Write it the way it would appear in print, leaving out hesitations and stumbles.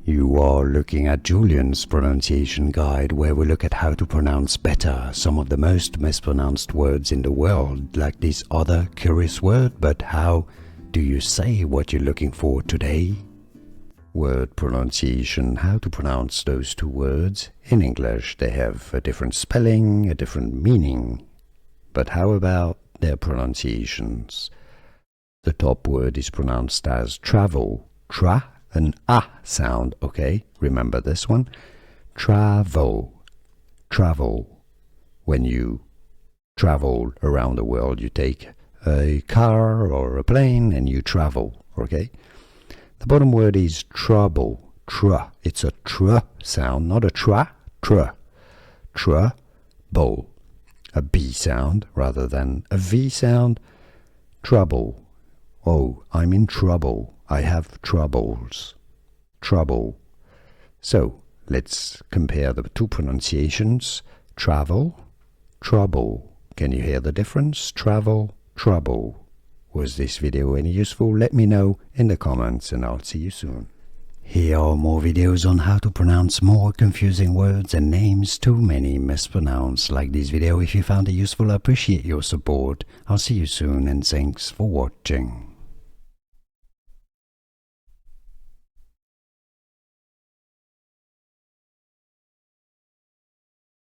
You are looking at Julian's pronunciation guide, where we look at how to pronounce better some of the most mispronounced words in the world, like this other curious word. But how do you say what you're looking for today? Word pronunciation, how to pronounce those two words. In English, they have a different spelling, a different meaning. But how about their pronunciations? The top word is pronounced as travel, tra, an a sound, okay? Remember this one? Travel, travel. When you travel around the world, you take a car or a plane and you travel, okay? The bottom word is trouble, tra. It's a tr sound, not a tra, tr. Trouble. A B sound rather than a V sound. Trouble. Oh, I'm in trouble. I have troubles. Trouble. So, let's compare the two pronunciations. Travel, trouble. Can you hear the difference? Travel, trouble. Was this video any useful? Let me know in the comments and I'll see you soon. Here are more videos on how to pronounce more confusing words and names too many mispronounced. Like this video if you found it useful. I appreciate your support. I'll see you soon and thanks for watching.